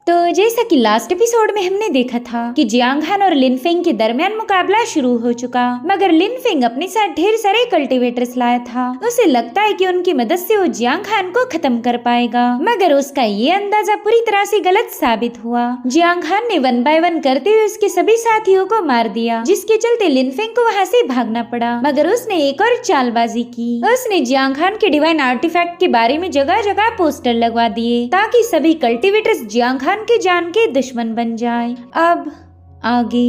तो जैसा कि लास्ट एपिसोड में हमने देखा था कि जियांग हान और लिन फेंग के दरमियान मुकाबला शुरू हो चुका, मगर लिन फेंग अपने साथ ढेर सारे कल्टीवेटर्स लाया था। उसे लगता है कि उनकी मदद से वो जियांग हान को खत्म कर पाएगा, मगर उसका ये अंदाजा पूरी तरह से गलत साबित हुआ। जियांग हान ने 1 बाय 1 करते हुए उसके सभी साथियों को मार दिया, जिसके चलते लिन फेंग को वहाँ से भागना पड़ा। मगर उसने एक और चालबाजी की, उसने जियांग हान के डिवाइन आर्टिफैक्ट के बारे में जगह जगह पोस्टर लगवा दिए ताकि सभी कल्टीवेटर्स जियांग हान के जान के दुश्मन बन जाए। अब आगे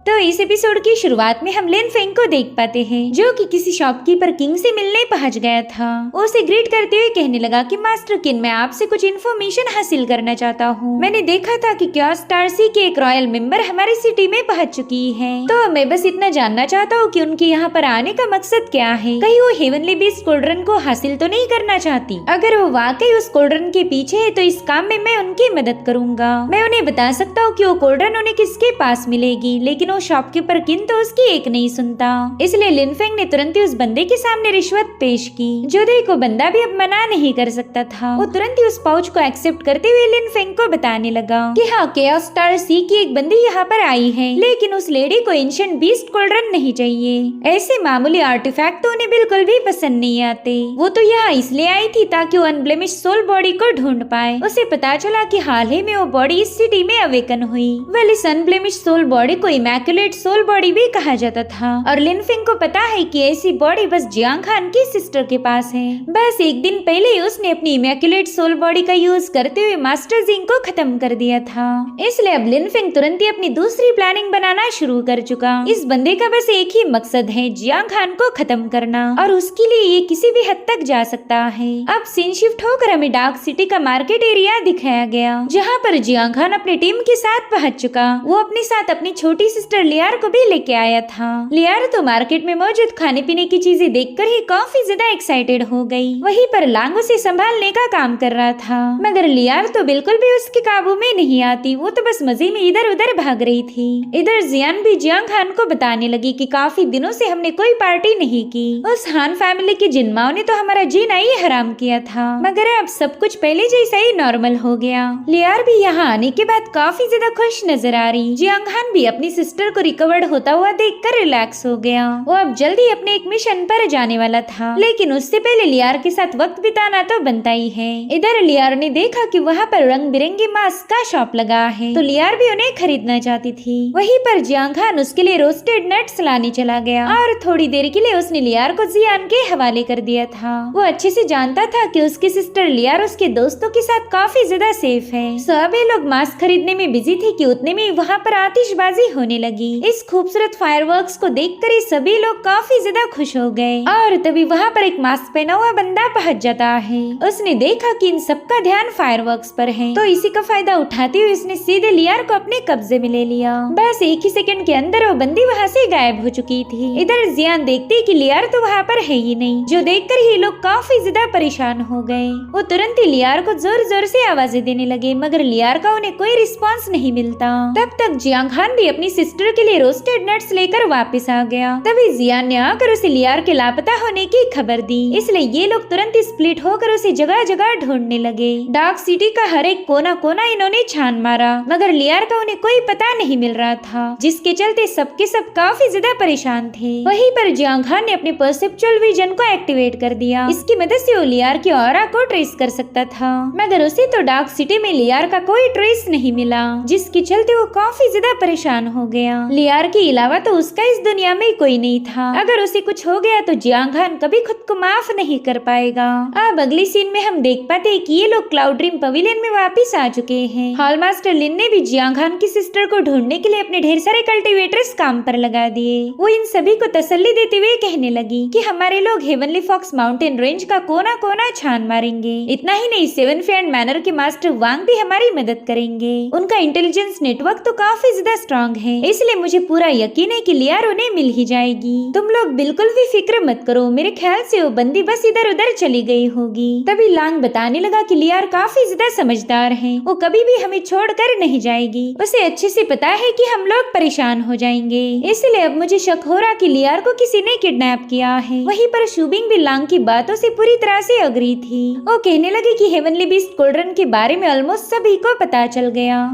तो इस एपिसोड की शुरुआत में हम लिन फेंग को देख पाते हैं, जो कि किसी शॉपकीपर किंग से मिलने पहुंच गया था। वो उसे ग्रीट करते हुए कहने लगा कि मास्टर किंग, मैं आपसे कुछ इन्फॉर्मेशन हासिल करना चाहता हूँ। मैंने देखा था कि क्या स्टार सी के एक रॉयल मेंबर हमारी सिटी में पहुंच चुकी है, तो मैं बस इतना जानना चाहता हूँ कि उनके यहाँ पर आने का मकसद क्या है। कहीं वो हेवनली बीस्ट कोल्ड्रन को हासिल तो नहीं करना चाहती? अगर वो वाकई उस कोल्ड्रन के पीछे है तो इस काम में मैं उनकी मदद करूंगा। मैं उन्हें बता सकता हूँ कि वो कोल्ड्रन उन्हें किसके पास मिलेगी, लेकिन शॉपकीपर किन तो उसकी एक नहीं सुनता। इसलिए लिन फेंग ने तुरंत ही उस बंदे के सामने रिश्वत पेश की। जोधे को बंदा भी अब मना नहीं कर सकता था। वो तुरंत ही उस पाउच को एक्सेप्ट करते हुए लिन फेंग को बताने लगा कि हाँ, केओस स्टार सी की एक बंदी यहाँ पर आई है, लेकिन उस लेडी को एंशिएंट बीस्ट कोल्ड्रन नहीं चाहिए। ऐसे मामूली आर्टिफैक्ट तो उन्हें बिल्कुल भी पसंद नहीं आते। वो तो यहाँ इसलिए आई थी ताकि वो अनब्लेमिश सोल बॉडी को ढूंढ पाए। उसे पता चला कि हाल ही में वो बॉडी इस सिटी में अवेकन हुई। वेल, इस अनब्लेमिश सोल बॉडी को इमैक्युलेट सोल बॉडी भी कहा जाता था, और लिन फेंग को पता है कि ऐसी बॉडी बस जियांग हान की सिस्टर के पास है। बस एक दिन पहले ही उसने अपनी इमैक्युलेट सोल बॉडी का यूज करते हुए मास्टर जिंग को खत्म कर दिया था। इसलिए अब लिन फेंग तुरंत ही अपनी दूसरी प्लानिंग बनाना शुरू कर चुका। इस बंदे का बस एक ही मकसद है, जियांग हान को खत्म करना, और उसके लिए ये किसी भी हद तक जा सकता है। अब सीन शिफ्ट होकर हमें डार्क सिटी का मार्केट एरिया दिखाया गया, जहाँ पर जियांग हान अपनी टीम के साथ पहुंच चुका। वो अपने साथ अपनी छोटी सिस्टर लियार को भी लेके आया था। लियार तो मार्केट में मौजूद खाने पीने की चीजें देखकर ही काफी ज्यादा एक्साइटेड हो गई। वहीं पर लांग उसे संभालने का काम कर रहा था, मगर लियार तो बिल्कुल भी उसके काबू में नहीं आती। वो तो बस मजे में इधर उधर भाग रही थी। इधर जियान भी जियांग हान को बताने लगी कि काफी दिनों से हमने कोई पार्टी नहीं की। उस हान फैमिली की जिनमाओं ने तो हमारा जीना ही हराम किया था, मगर अब सब कुछ पहले जैसा ही नॉर्मल हो गया। लियार भी यहाँ आने के बाद काफी ज्यादा खुश नजर आ रही। जियांग हान भी अपनी सिस्टर को रिकवर्ड होता हुआ देखकर रिलैक्स हो गया। वो अब जल्दी अपने एक मिशन पर जाने वाला था, लेकिन उससे पहले लियार के साथ वक्त बिताना तो बनता ही है। इधर लियार ने देखा कि वहाँ पर रंग बिरंगे मास्क का शॉप लगा है, तो लियार भी उन्हें खरीदना चाहती थी। वहीं पर जियांग हान उसके लिए रोस्टेड नट्स लाने चला गया, और थोड़ी देर के लिए उसने लियार को जियान के हवाले कर दिया था। वो अच्छे से जानता था कि उसकी सिस्टर लियार उसके दोस्तों के साथ काफी ज्यादा सेफ है। सभी लोग मास्क खरीदने में बिजी थे कि उतने में वहाँ पर आतिशबाजी होने लगी। इस खूबसूरत फायरवर्क्स को देखकर ही सभी लोग काफी ज्यादा खुश हो गए, और तभी वहाँ पर एक मास्क पहना हुआ बंदा पहुंच जाता है। उसने देखा कि इन सबका ध्यान फायरवर्क्स पर है, तो इसी का फायदा उठाते हुए उसने सीधे लियार को अपने कब्जे में ले लिया। बस एक ही सेकंड के अंदर वो बंदी वहाँ से गायब हो चुकी थी। इधर जियान देखते कि लियार तो वहाँ पर है ही नहीं, जो देखकर ही लोग काफी ज्यादा परेशान हो गए। वो तुरंत ही लियार को जोर जोर से आवाजें देने लगे, मगर लियार का उन्हें कोई रिस्पॉन्स नहीं मिलता। तब तक जियांग हान भी अपनी सिस्टर के लिए रोस्टेड नट्स लेकर वापस आ गया। तभी जियान ने आकर उसे लियार के लापता होने की खबर दी। इसलिए ये लोग तुरंत स्प्लिट होकर उसे जगह जगह ढूंढने लगे। डार्क सिटी का हर एक कोना कोना इन्होंने छान मारा, मगर लियार का उन्हें कोई पता नहीं मिल रहा था, जिसके चलते सबके सब काफी ज्यादा परेशान थे। वहीं पर जियांग हान ने अपने परसेप्चुअल विजन को एक्टिवेट कर दिया। इसकी मदद से वो लियार की ऑरा को ट्रेस कर सकता था, मगर उसे तो डार्क सिटी में लियार का कोई ट्रेस नहीं मिला, जिसके चलते वो काफी ज्यादा परेशान हो गया। लियार के अलावा तो उसका इस दुनिया में कोई नहीं था। अगर उसे कुछ हो गया तो जियांग हान कभी खुद को माफ नहीं कर पाएगा। अब अगली सीन में हम देख पाते हैं कि ये लोग क्लाउड ड्रीम पवेलियन में वापस आ चुके हैं। हॉल मास्टर लिन ने भी जियांग हान की सिस्टर को ढूंढने के लिए अपने ढेर सारे कल्टीवेटर्स काम पर लगा दिए। वो इन सभी को तसल्ली देते हुए कहने लगी कि हमारे लोग हेवनली फॉक्स माउंटेन रेंज का कोना कोना छान मारेंगे। इतना ही नहीं, सेवन फैंड मैनर के मास्टर वांग भी हमारी मदद करेंगे। उनका इंटेलिजेंस नेटवर्क तो काफी ज्यादा स्ट्रॉन्ग है, इसलिए मुझे पूरा यकीन है कि लियार उन्हें मिल ही जाएगी। तुम लोग बिल्कुल भी फिक्र मत करो, मेरे ख्याल से वो बंदी बस इधर उधर चली गई होगी। तभी लांग बताने लगा कि लियार काफी ज्यादा समझदार है, वो कभी भी हमें छोड़कर नहीं जाएगी। उसे अच्छे से पता है कि हम लोग परेशान हो जाएंगे, इसलिए अब मुझे शक हो रहा कि लियार को किसी ने किडनैप किया है। वहीं पर शुबिंग भी लांग की बातों से पूरी तरह से अग्री थी। वो कहने लगी कि हेवनली बीस्ट कोल्ड्रन के बारे में ऑलमोस्ट सभी को पता चल गया।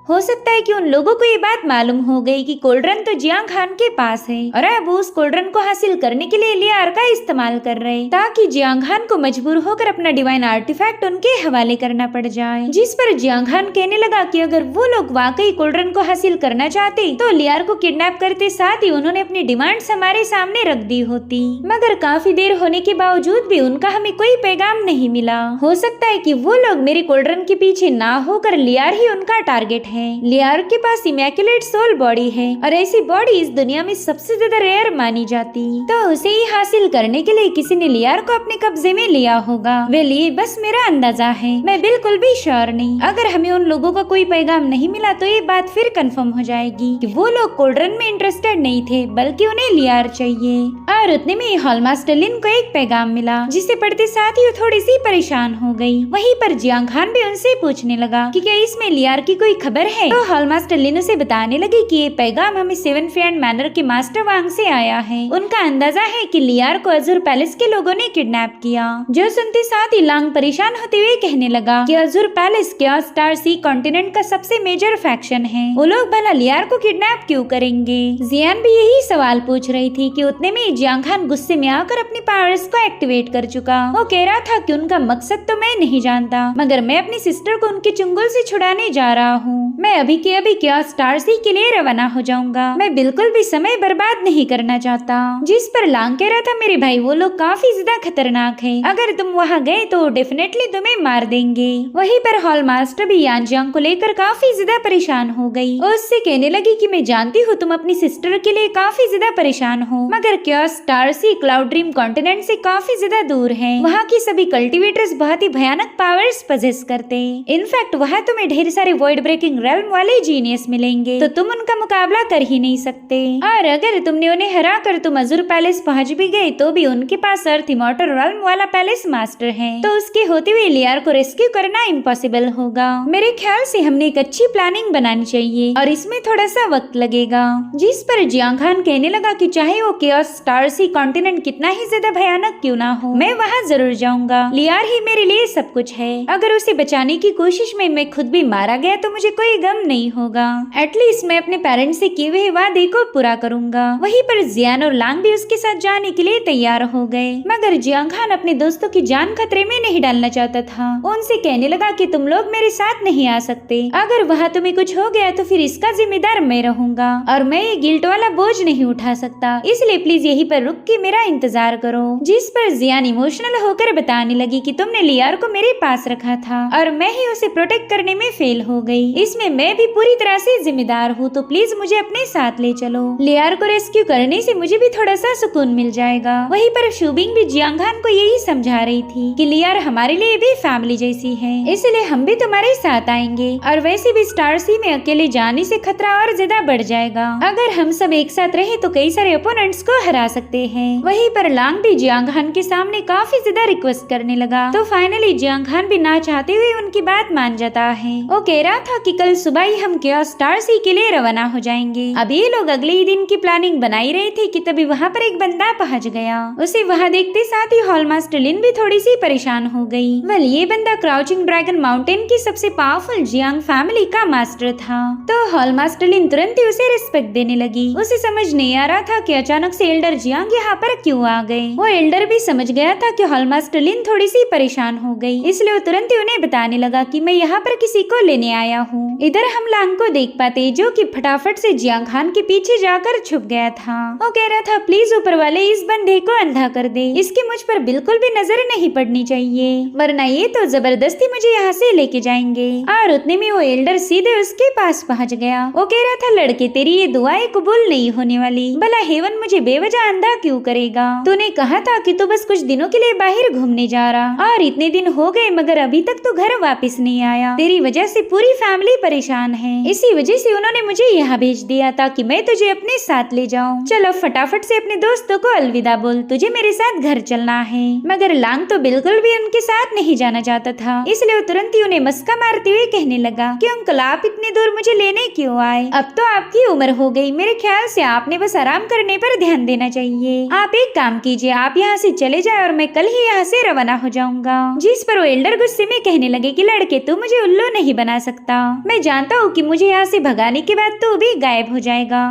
हो सकता है कि उन लोगों को ये बात मालूम हो गई कि कोल्ड्रन तो जियांग खान के पास है और अब वो उस कोल्ड्रन को हासिल करने के लिए लियार का इस्तेमाल कर रहे, ताकि जियांग खान को मजबूर होकर अपना डिवाइन आर्टिफैक्ट उनके हवाले करना पड़ जाए। जिस पर जियांग खान कहने लगा कि अगर वो लोग वाकई कोल्ड्रन को हासिल करना चाहते तो लियार को किडनैप करते, साथ ही उन्होंने अपनी डिमांड्स हमारे सामने रख दी होती। मगर काफी देर होने के बावजूद भी उनका हमें कोई पैगाम नहीं मिला। हो सकता है कि वो लोग मेरे कोल्ड्रन के पीछे ना होकर लियार ही उनका टारगेट है। लियार के पास इमैक्युलेट सोल बॉडी है और ऐसी बॉडी इस दुनिया में सबसे ज्यादा रेयर मानी जाती, तो उसे ही हासिल करने के लिए किसी ने लियार को अपने कब्जे में लिया होगा। वे लिए बस मेरा अंदाजा है, मैं बिल्कुल भी श्योर नहीं। अगर हमें उन लोगों का कोई पैगाम नहीं मिला तो ये बात फिर कंफर्म हो जाएगी कि वो लोग कोल्ड्रन में इंटरेस्टेड नहीं थे, बल्कि उन्हें लियार चाहिए। और उतने में हॉल मास्टर लिन को एक पैगाम मिला, जिसे पढ़ते साथ ही वो थोड़ी सी परेशान हो गई। वहीं पर जियांग खान भी उनसे पूछने लगा कि क्या इसमें लियार की कोई खबर है, तो हॉल मास्टर लिन उसे बताने लगी कि ये पैगाम हमें सेवन फ्रेंड मैनर के मास्टर वांग से आया है। उनका अंदाजा है कि लियार को अजूर पैलेस के लोगों ने किडनैप किया। जो सुनते साथ ही लांग परेशान होते हुए कहने लगा कि अजूर पैलेस क्या स्टार सी कॉन्टिनेंट का सबसे मेजर फैक्शन है, वो लोग भला लियार को किडनैप क्यों करेंगे। जियान भी यही सवाल पूछ रही थी कि उतने में जियांग खान गुस्से में आकर अपनी पावर्स को एक्टिवेट कर चुका। वो कह रहा था कि उनका मकसद तो मैं नहीं जानता, मगर मैं अपनी सिस्टर को उनके चुंगल से छुड़ाने जा रहा हूँ। मैं अभी के अभी क्या स्टार सी के लिए रवाना हो जाऊंगा। मैं बिल्कुल भी समय बर्बाद नहीं करना चाहता। जिस पर लांग कह रहा था मेरे भाई वो लोग काफी ज्यादा खतरनाक है, अगर तुम वहाँ गए तो डेफिनेटली तुम्हें मार देंगे। वहीं पर हॉल मास्टर भी यांजियांग को लेकर काफी ज्यादा परेशान हो गई और उससे कहने लगी कि मैं जानती हूँ तुम अपनी सिस्टर के लिए काफी ज्यादा परेशान हो, मगर क्या star c cloud dream continent से काफी ज्यादा दूर है। वहाँ की सभी कल्टिवेटर्स बहुत ही भयानक पावर्स पजेस करते हैं। इनफैक्ट वहाँ तुम्हें ढेर सारे वॉइड ब्रेकिंग रेल्म वाले जीनियस मिलेंगे, तो तुम उनका मुकाबला कर ही नहीं सकते। और अगर तुमने उन्हें हरा कर तुम अजूर पैलेस पहुंच भी गए तो भी उनके पास अर्थ इमॉर्टल रेल्म वाला पैलेस मास्टर है, तो उसके होते हुए लियार को रेस्क्यू करना इम्पॉसिबल होगा। मेरे ख्याल से हमने एक अच्छी प्लानिंग बनानी चाहिए और इसमें थोड़ा सा वक्त लगेगा। जिस पर जियांग खान कहने लगा कि चाहे वो केओस स्टार सी कॉन्टिनेंट कितना ही ज्यादा भयानक क्यों ना हो, मैं वहाँ जरूर जाऊंगा। लियार ही मेरे लिए सब कुछ है। अगर उसे बचाने की कोशिश में मैं खुद भी मारा गया तो मुझे कोई गम नहीं होगा। एटलीस्ट मैं अपने पेरेंट्स से किए हुए वादे को पूरा करूंगा। वहीं पर जियान और लांग भी उसके साथ जाने के लिए तैयार हो गए, मगर जियांग खान अपने दोस्तों की जान खतरे में नहीं डालना चाहता था। उनसे कहने लगा कि तुम लोग मेरे साथ नहीं आ सकते, अगर वहाँ तुम्हें कुछ हो गया तो फिर इसका जिम्मेदार मैं रहूंगा और मैं ये गिल्ट वाला बोझ नहीं उठा सकता, इसलिए प्लीज यहीं पर रुक के मेरा इंतजार करो। जिस पर जियान इमोशनल होकर बताने लगी कि तुमने लियार को मेरे पास रखा था और मैं ही उसे प्रोटेक्ट करने में फेल हो गई, इसमें मैं भी पूरी तरह से जिम्मेदार हूँ, तो प्लीज मुझे अपने साथ ले चलो। लियार को रेस्क्यू करने से मुझे भी थोड़ा सा सुकून मिल जाएगा। वहीं पर शुबिंग भी जियांग खान को यही समझा रही थी कि लियार हमारे लिए भी फैमिली जैसी है, इसलिए हम भी तुम्हारे साथ आएंगे और वैसे भी स्टार सी में अकेले जाने से खतरा और ज्यादा बढ़ जाएगा। अगर हम सब एक साथ रहे तो कई सारे ओपोनेंट्स को हरा सकते हैं। वहीं पर लांग भी जियांग खान के सामने काफी ज्यादा रिक्वेस्ट करने लगा, तो फाइनली जियांग खान भी ना चाहते हुए उनकी बात मान जाता है। वो कह रहा था कि कल सुबह ही हम क्या स्टार सी के लिए रवाना हो जाएंगे। अब ये लोग अगले ही दिन की प्लानिंग बनाई रहे थे कि तभी वहाँ पर एक बंदा पहुँच गया। उसे वहाँ देखते साथ ही हॉल मास्टर लिन भी थोड़ी सी परेशान हो गई। वेल ये बंदा क्राउचिंग ड्रैगन माउंटेन की सबसे पावरफुल जियांग फैमिली का मास्टर था, तो हॉल मास्टर लिन तुरंत ही उसे रिस्पेक्ट देने लगी। उसे समझ नहीं आ रहा था कि अचानक से एल्डर जियांग यहाँ पर क्यों आ गए। वो एल्डर भी समझ गया था कि हॉल मास्टर लिन थोड़ी सी परेशान हो गई, इसलिए वो तुरंत ही उन्हें बताने लगा कि मैं यहाँ पर किसी को लेने आया हूँ। इधर हम लांग को देख पाते जो कि फटाफट से जियांग खान के पीछे जाकर छुप गया था। वो कह रहा था प्लीज ऊपर वाले इस बंदे को अंधा कर दे, इसकी मुझ पर बिल्कुल भी नजर नहीं पड़नी चाहिए, वरना ये तो जबरदस्ती मुझे यहाँ से लेके जाएंगे। और उतने में वो एल्डर सीधे उसके पास पहुँच गया। वो कह रहा था लड़के तेरी ये दुआएं कबूल नहीं होने वाली, भला हेवन मुझे बेवजह अंधा क्यों करेगा। तूने कहा था कि तू बस कुछ दिनों के लिए बाहर घूमने जा रहा और इतने दिन हो गए मगर अभी तक तू घर वापस नहीं आया। तेरी वजह से पूरी फैमिली परेशान है, इसी वजह से उन्होंने मुझे यहाँ भेज दिया ताकि मैं तुझे अपने साथ ले जाऊँ। चलो फटाफट से अपने दोस्तों को अलविदा बोल, तुझे मेरे साथ घर चलना है। मगर लांग तो बिल्कुल भी उनके साथ नहीं जाना चाहता था, इसलिए वो तुरंत ही उन्हें मस्का मारते हुए कहने लगा कि अंकल आप इतने दूर मुझे लेने क्यों आए? अब तो आपकी उम्र हो गई, मेरे ख्याल से आपने बस आराम करने पर ध्यान देना चाहिए। आप एक काम कीजिए, आप यहाँ से चले जाए और मैं कल ही यहाँ से रवाना हो जाऊंगा। जिस पर वो एल्डर गुस्से में कहने लगे कि लड़के तू मुझे उल्लू नहीं बना सकता, मैं जानता हूँ कि मुझे यहाँ से भगाने के बाद तू भी गायब हो जाएगा,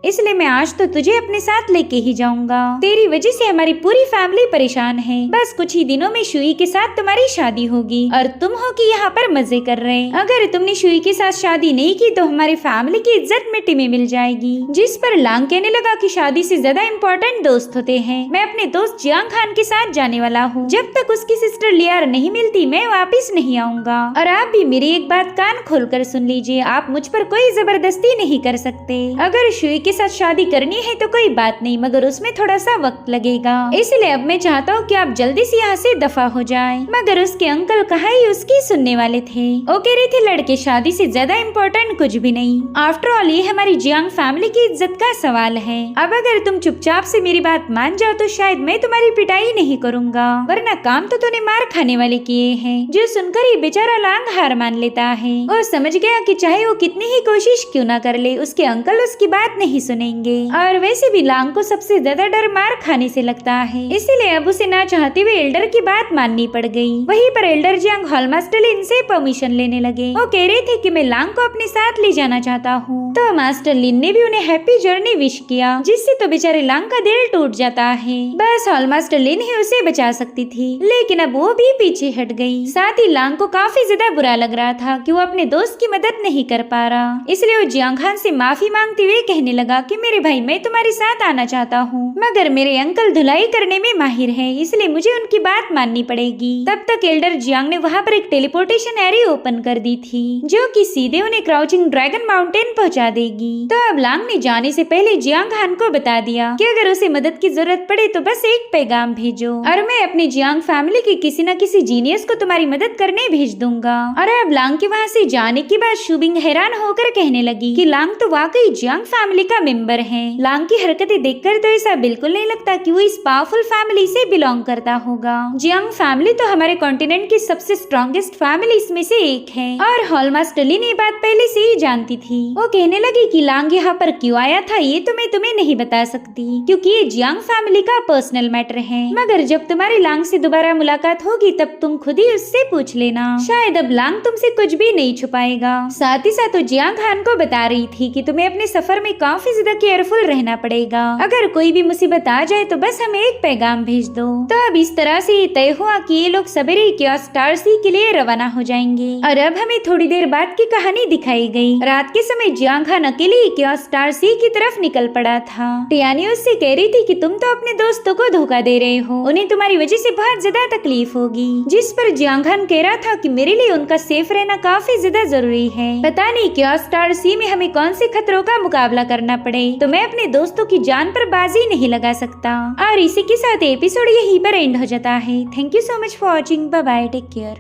इसलिए मैं आज तो तुझे अपने साथ लेके ही जाऊंगा। तेरी वजह से हमारी पूरी फैमिली परेशान है। बस कुछ ही दिनों में शुई के साथ तुम्हारी शादी होगी और तुम हो कि यहाँ पर मजे कर रहे। अगर तुमने शुई के साथ शादी नहीं की तो हमारी फैमिली की इज्जत मिट्टी में मिल जाएगी। जिस पर लांग कहने लगा कि शादी से ज्यादा इम्पोर्टेंट दोस्त होते हैं। मैं अपने दोस्त जियांग खान के साथ जाने वाला हूँ। जब तक उसकी सिस्टर लियार नहीं मिलती मैं वापिस नहीं आऊंगा। और आप भी मेरी एक बात कान खोल कर सुन लीजिए, आप मुझ पर कोई जबरदस्ती नहीं कर सकते। अगर शुई के साथ शादी करनी है तो कोई बात नहीं, मगर उसमें थोड़ा सा वक्त लगेगा, इसलिए अब मैं चाहता हूँ कि आप जल्दी से यहाँ से दफा हो जाएं। मगर उसके अंकल कहाँ ही उसकी सुनने वाले थे। वो कह रहे थे लड़के शादी से ज्यादा इम्पोर्टेंट कुछ भी नहीं। आफ्टर ऑल ये हमारी जियांग फैमिली की इज्जत का सवाल है। अब अगर तुम चुपचाप से मेरी बात मान जाओ तो शायद मैं तुम्हारी पिटाई नहीं करूँगा, वरना काम तो तूने मार खाने वाले किए हैं। जो सुनकर ही बेचारा लांग हार मान लेता है। वो समझ गया कि चाहे वो कितनी ही कोशिश क्यों ना कर ले, उसके अंकल उसकी बात नहीं सुनेंगे। और वैसे भी लांग को सबसे ज्यादा डर मार खाने से लगता है, इसीलिए अब उसे ना चाहते हुए एल्डर की बात माननी पड़ गई। वहीं पर एल्डर जियांग हॉल मास्टर लिन से परमिशन लेने लगे। वो कह रहे थे कि मैं लांग को अपने साथ ले जाना चाहता हूँ। तो मास्टर लिन ने भी उन्हें हैप्पी जर्नी विश किया, जिससे तो बेचारे लांग का दिल टूट जाता है। बस हॉल मास्टर लिन ही उसे बचा सकती थी, लेकिन अब वो भी पीछे हट गई। साथ ही लांग को काफी ज्यादा बुरा लग रहा था कि वो अपने दोस्त की मदद नहीं कर पा रहा, इसलिए वो जियांग खान से माफी मांगते हुए कहने लगा कि मेरे भाई मैं तुम्हारे साथ आना चाहता हूँ, मगर मेरे अंकल धुलाई करने में माहिर हैं, इसलिए मुझे उनकी बात माननी पड़ेगी। तब तक एल्डर जियांग ने वहाँ पर एक टेलीपोर्टेशन एरिया ओपन कर दी थी, जो कि सीधे उन्हें क्राउचिंग ड्रैगन माउंटेन पहुँचा देगी। तो अब लांग ने जाने से पहले जियांग खान को बता दिया कि अगर उसे मदद की जरूरत पड़े तो बस एक पैगाम भेजो और मैं अपनी जियांग फैमिली के किसी न किसी जीनियस को तुम्हारी मदद करने भेज दूंगा। और अब लांग के वहाँ से जाने के बाद शुबिंग हैरान होकर कहने लगी कि लांग तो वाकई जियांग फैमिली का मेंबर है। लांग की हरकतें देखकर तो ऐसा बिल्कुल नहीं लगता कि वो इस पावरफुल फैमिली से बिलोंग करता होगा। जियांग फैमिली तो हमारे कॉन्टिनेंट की सबसे स्ट्रॉन्गेस्ट फैमिली में से एक है और हॉल मास्टर लिन ये बात पहले से ही जानती थी। वो कहने लगी कि लांग यहाँ पर क्यों आया था ये तो मैं तुम्हें नहीं बता सकती, क्योंकि ये जियांग फैमिली का पर्सनल मैटर है। मगर जब तुम्हारी लांग से दोबारा मुलाकात होगी तब तुम खुद ही उससे पूछ लेना, शायद अब लांग तुमसे कुछ भी नहीं छुपाएगा। साथ ही साथ वो जियांग खान को बता रही थी कि तुम्हें अपने सफर में काफी ज्यादा केयरफुल रहना पड़ेगा। अगर कोई भी मुसीबत आ जाए तो बस हमें एक पैगाम भेज दो। तो अब इस तरह से ये तय हुआ कि ये लोग सवेरे क्योस स्टार सी के लिए रवाना हो जाएंगे। और अब हमें थोड़ी देर बाद की कहानी दिखाई गई। रात के समय जियांग खान अकेले क्योस स्टार सी की तरफ निकल पड़ा था। टियानी उससे कह रही थी कि तुम तो अपने दोस्तों को धोखा दे रहे हो, उन्हें तुम्हारी वजह से बहुत ज्यादा तकलीफ होगी। जिस पर जियांग खान कह रहा था कि मेरे लिए उनका सेफ रहना काफी ज्यादा जरूरी है। पता नहीं क्योस स्टार सी में हमें कौन से खतरों का मुकाबला करना पड़े, तो मैं अपने दोस्तों की जान पर बाजी नहीं लगा सकता। और इसी के साथ एपिसोड यहीं पर एंड हो जाता है। Thank you so much for watching. Bye bye, take care.